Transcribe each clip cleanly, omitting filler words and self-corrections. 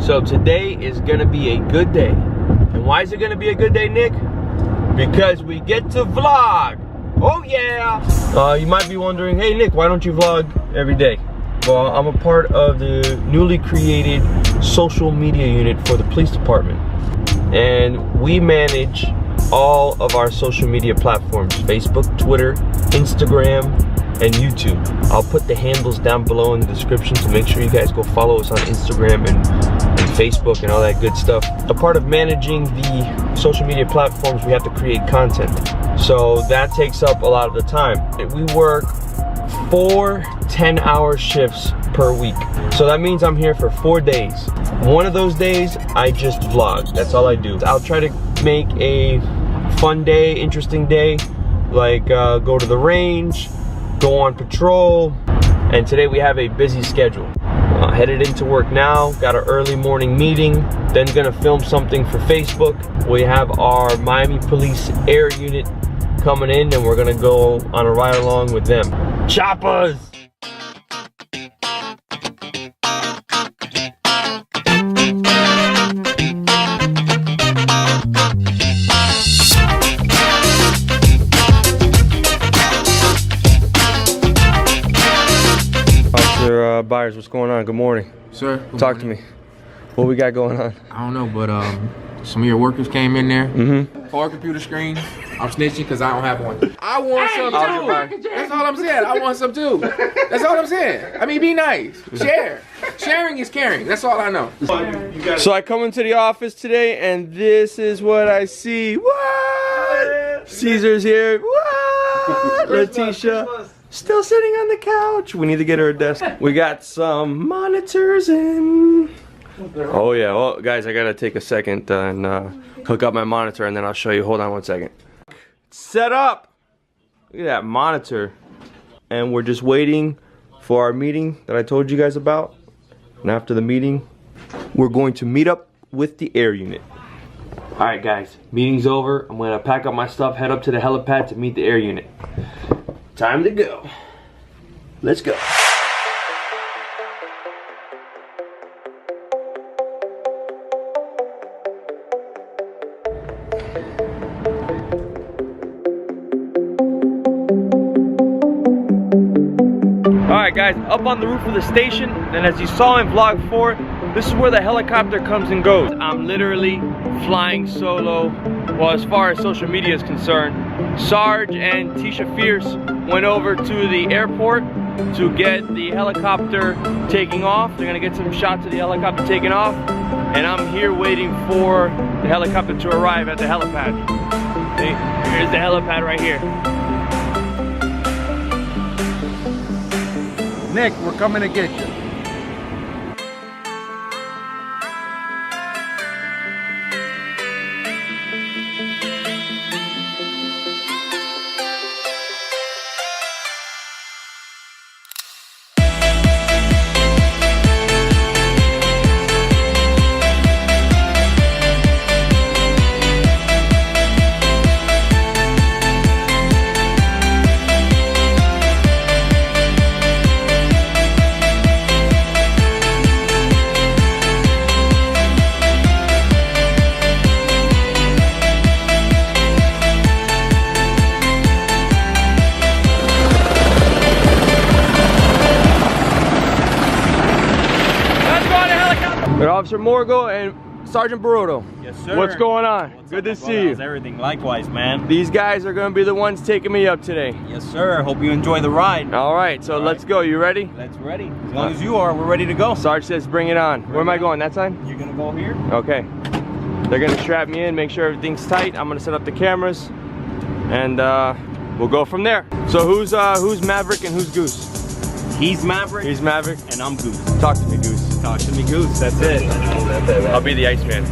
So today is gonna be a good day. And why is it gonna be a good day, Nick? Because we get to vlog. Oh yeah! You might be wondering, hey Nick, why don't you vlog every day? Well, I'm a part of the newly created social media unit for the police department. And we manage all of our social media platforms: Facebook, Twitter, Instagram, and YouTube. I'll put the handles down below in the description, so make sure you guys go follow us on Instagram and Facebook and all that good stuff. A part of managing the social media platforms, we have to create content. So that takes up a lot of the time. We work 4 10-hour shifts per week. So that means I'm here for 4 days. One of those days, I just vlog. That's all I do. I'll try to make a fun day, interesting day, like go to the range, go on patrol, and today we have a busy schedule. Headed into work now, got an early morning meeting, then gonna film something for Facebook. We have our Miami Police Air Unit coming in, and we're gonna go on a ride along with them. Choppers! Officer Byers, what's going on? Good morning. Sir, Talk to me. What we got going on? I don't know, but some of your workers came in there. Mm-hmm. For computer screen. I'm snitching because I don't have one. I want some too. That's all I'm saying. I want some too. That's all I'm saying. I mean, be nice. Share. Sharing is caring. That's all I know. So I come into the office today, and this is what I see. What? Caesar's here. What? Letitia still sitting on the couch. We need to get her a desk. We got some monitors in. Oh yeah, well guys, I gotta take a second and hook up my monitor, and then I'll show you. Hold on one second. Set up! Look at that monitor. And we're just waiting for our meeting that I told you guys about. And after the meeting, we're going to meet up with the air unit. Alright guys, meeting's over. I'm gonna pack up my stuff, head up to the helipad to meet the air unit. Time to go. Let's go. Alright guys, up on the roof of the station, and as you saw in vlog 4, this is where the helicopter comes and goes. I'm literally flying solo, well, as far as social media is concerned. Sarge and Tisha Fierce went over to the airport to get the helicopter taking off. They're gonna get some shots of the helicopter taking off, and I'm here waiting for the helicopter to arrive at the helipad. Hey, here's the helipad right here. Nick, we're coming to get you. Officer Morgo and Sergeant Baroto. Yes, sir. What's going on? What's Good up, to my see brother? you. How's everything? Likewise, man. These guys are going to be the ones taking me up today. Yes, sir. Hope you enjoy the ride. All right, so let's go. You ready? Let's ready. As long as you are, we're ready to go. Sarge says bring it on. Where am I going? That side? You're gonna go here. Okay. They're going to strap me in, make sure everything's tight. I'm going to set up the cameras, and we'll go from there. So who's Maverick and who's Goose? He's Maverick. He's Maverick. And I'm Goose. Talk to me, Goose. Talk to me, Goose. That's it. I'll be the Iceman.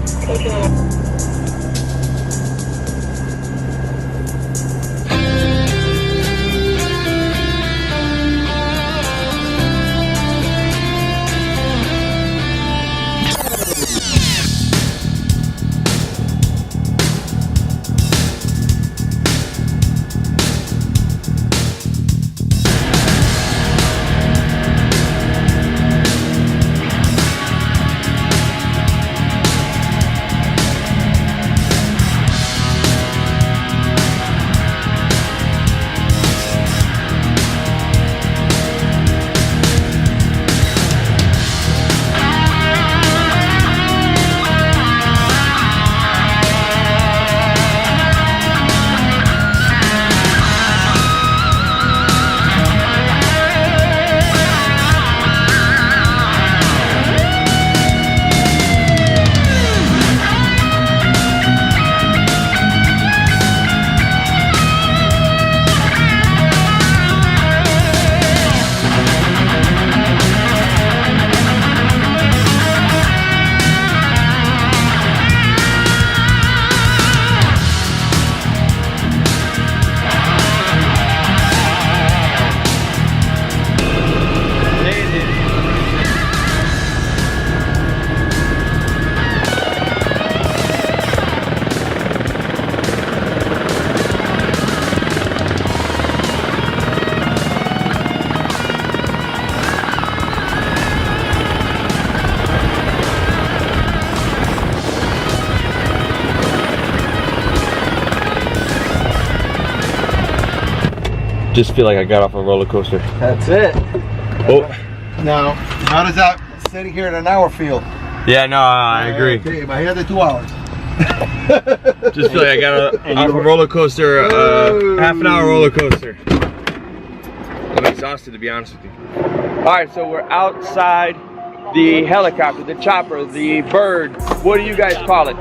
just feel like I got off a roller coaster. That's it. Oh. Now, how does that sitting here in an hour feel? Yeah, no, I agree. Okay, but here's the 2 hours. Just feel like I got off a roller coaster, half an hour roller coaster. I'm exhausted, to be honest with you. All right, so we're outside the helicopter, the chopper, the bird. What do you guys call it?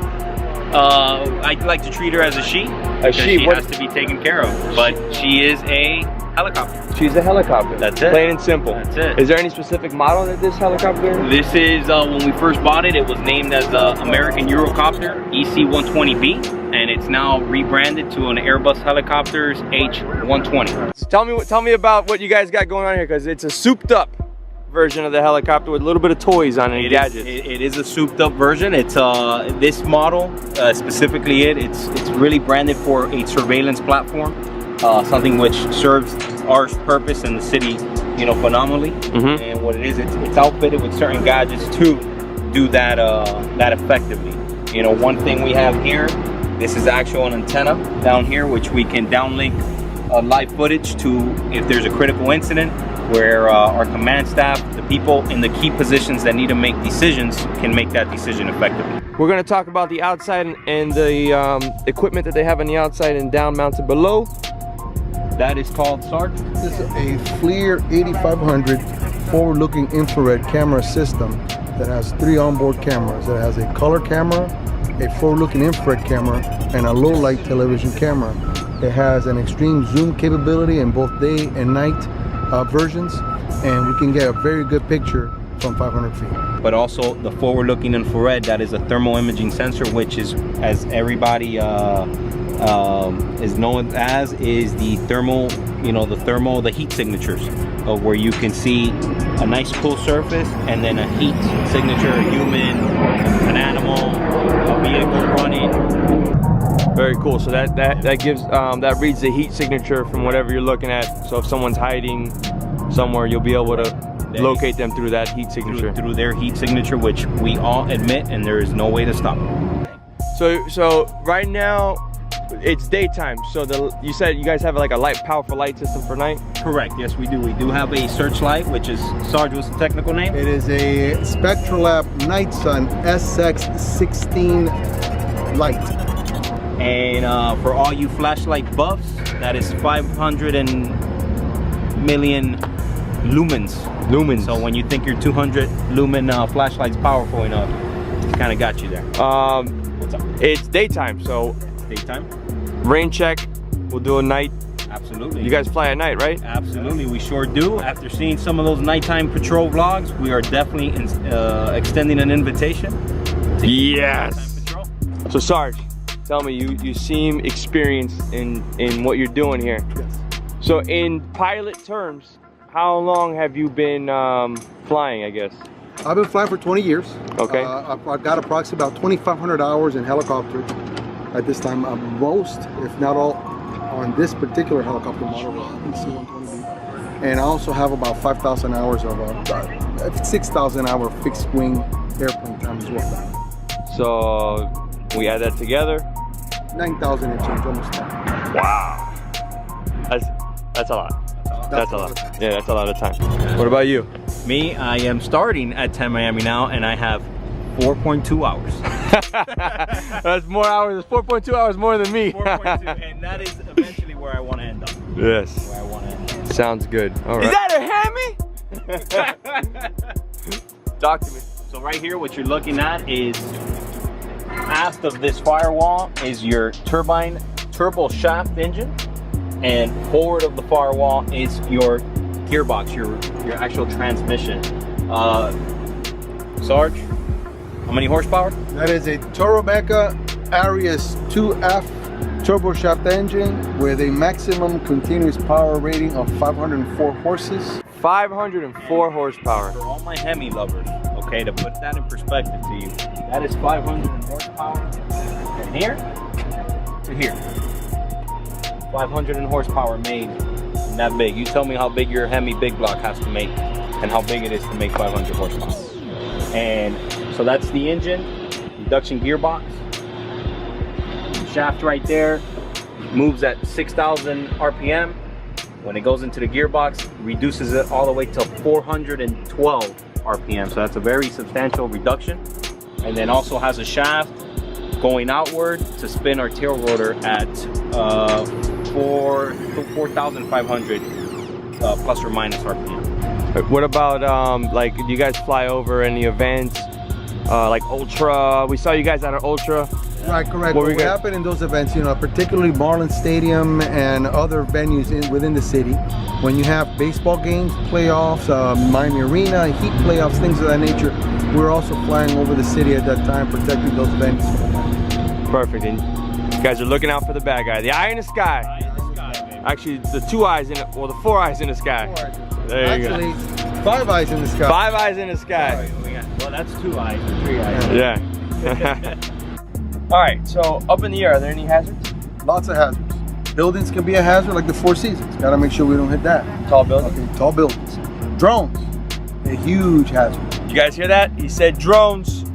I like to treat her as a she. A she. She has to be taken care of, but she is a helicopter. She's a helicopter. That's it. Plain and simple. That's it. Is there any specific model that this helicopter? This is when we first bought it. It was named as American Eurocopter EC-120B, and it's now rebranded to an Airbus Helicopters H-120. So tell me about what you guys got going on here, because it's a souped-up version of the helicopter with a little bit of toys on it and gadgets. It is a souped-up version. It's this model specifically. It's really branded for a surveillance platform. Something which serves our purpose in the city, you know, phenomenally. And what it is, it's outfitted with certain gadgets to do that that effectively. You know, one thing we have here, this is actual antenna down here, which we can downlink live footage to if there's a critical incident where our command staff, the people in the key positions that need to make decisions, can make that decision effectively. We're going to talk about the outside and the equipment that they have on the outside and down mounted below. That is called, Sarge? This is a FLIR 8500 forward-looking infrared camera system that has 3 onboard cameras. It has a color camera, a forward-looking infrared camera, and a low-light television camera. It has an extreme zoom capability in both day and night versions, and we can get a very good picture from 500 feet. But also the forward-looking infrared, that is a thermal imaging sensor, which is, as everybody is known as, is the thermal, you know, the heat signatures of where you can see a nice cool surface and then a heat signature, a human, an animal, a vehicle running. Very cool. So that gives that reads the heat signature from whatever you're looking at. So if someone's hiding somewhere, you'll be able to locate them through that heat signature. Through their heat signature, which we all admit, and there is no way to stop it. So right now it's daytime. So you said you guys have like a powerful light system for night? Correct. Yes, we do. We do have a searchlight, which is, Sarge, what's the technical name? It is a Spectralab Night Sun SX16 light. And for all you flashlight buffs, that is 500 million lumens. So when you think your 200 lumen flashlight's powerful enough, it kind of got you there. What's up? It's daytime, so Daytime. Rain check. We'll do a night. Absolutely. You guys fly at night, right? Absolutely, we sure do. After seeing some of those nighttime patrol vlogs, we are definitely extending an invitation to yes. Nighttime patrol. So Sarge, tell me, you seem experienced in what you're doing here. Yes. So in pilot terms, how long have you been flying, I guess? I've been flying for 20 years. Okay. I've got approximately about 2,500 hours in helicopters at this time. Most, if not all, on this particular helicopter model, EC-120B. And I also have about 5,000 hours of 6,000 hour fixed wing airplane time as well. So we add that together. 9,000 and change, almost that. Wow. That's a lot. That's a lot. Yeah, that's a lot of time. What about you? Me, I am starting at 10 Miami now, and I have 4.2 hours. That's more hours. It's 4.2 hours more than me. 4.2, and that is eventually where I want to end up. Yes. Where I want to end up. Sounds good. All right. Is that a Hemi? Talk to me. So right here, what you're looking at is, aft of this firewall is your turbo shaft engine, and forward of the firewall is your gearbox, your actual transmission. Sarge, how many horsepower? That is a Toromeca Arias 2F turbo shaft engine with a maximum continuous power rating of 504 horses. 504 horsepower. For all my Hemi lovers, okay, to put that in perspective to you, that is 500 horsepower from here to here. 500 horsepower made that big. You tell me how big your Hemi big block has to make and how big it is to make 500 horsepower. And so that's the engine, induction gearbox. Shaft right there moves at 6,000 RPM. When it goes into the gearbox, reduces it all the way to 412 RPM. So that's a very substantial reduction. And then also has a shaft going outward to spin our tail rotor at 4,500 plus or minus RPM. What about like, do you guys fly over any events like Ultra? We saw you guys at an Ultra. Right, correct. What happened in those events, you know, particularly Marlins Stadium and other venues within the city, when you have baseball games, playoffs, Miami Arena, Heat playoffs, things of that nature, we're also flying over the city at that time, protecting those venues. Perfect. And you guys are looking out for the bad guy. The eye in the sky. Actually, the 2 eyes in it, well, the 4 eyes in the sky. There you go. 5 eyes in the sky. 5 eyes in the sky. Well, that's 2 eyes and 3 eyes. Yeah. All right, so up in the air, are there any hazards? Lots of hazards. Buildings can be a hazard, like the Four Seasons. Got to make sure we don't hit that. Tall buildings? Okay, tall buildings. Drones, a huge hazard. You guys hear that? He said drones.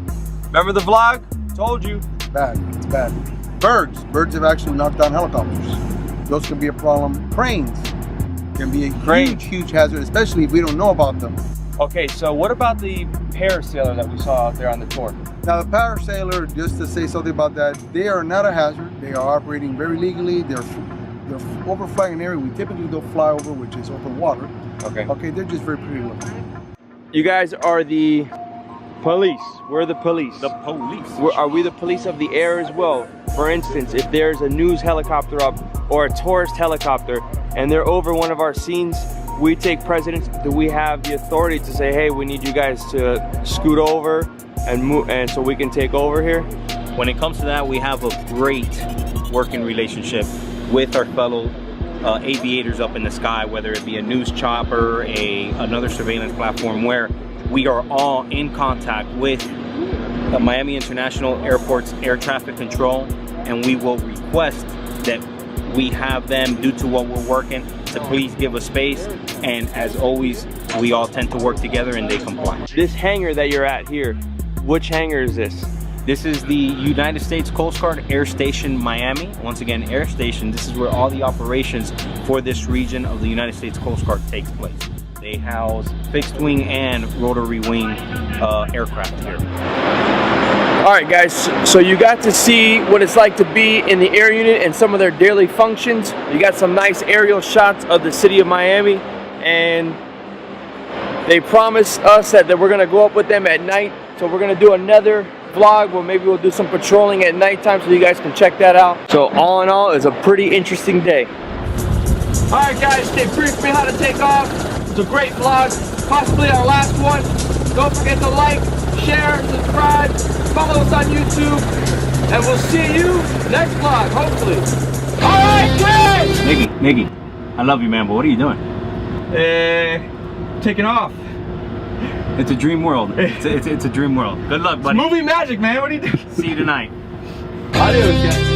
Remember the vlog? Told you. It's bad, it's bad. Birds have actually knocked down helicopters. Those can be a problem. Cranes can be a huge hazard, especially if we don't know about them. Okay, so what about the parasailer that we saw out there on the tour? Now the parasailer, just to say something about that, they are not a hazard. They are operating very legally. They're overflying an area we typically don't fly over, which is open water. Okay. Okay, they're just very pretty looking. You guys are the police. We're the police. The police. Are we the police of the air as well? For instance, if there's a news helicopter up or a tourist helicopter and they're over one of our scenes, we take precedence. Do we have the authority to say, hey, we need you guys to scoot over and move, and so we can take over here? When it comes to that, we have a great working relationship with our fellow aviators up in the sky, whether it be a news chopper, another surveillance platform, where we are all in contact with the Miami International Airport's air traffic control, and we will request that we have them, due to what we're working, to please give us space. And as always, we all tend to work together and they comply. This hangar that you're at here, which hangar is this? This is the United States Coast Guard Air Station Miami. Once again, Air Station, this is where all the operations for this region of the United States Coast Guard takes place. They house fixed wing and rotary wing aircraft here. All right, guys, so you got to see what it's like to be in the air unit and some of their daily functions. You got some nice aerial shots of the city of Miami, and they promised us that we're gonna go up with them at night. So we're gonna do another vlog where maybe we'll do some patrolling at nighttime so you guys can check that out. So all in all, it's a pretty interesting day. All right, guys, they briefed me how to take off. It's a great vlog, possibly our last one. Don't forget to like, share, subscribe, follow us on YouTube, and we'll see you next vlog, hopefully. All right, guys! Miggy, I love you, man, but what are you doing? Taking off. It's a dream world. It's a dream world. Good luck, buddy. Movie magic, man. What are you doing? See you tonight. Adios, guys.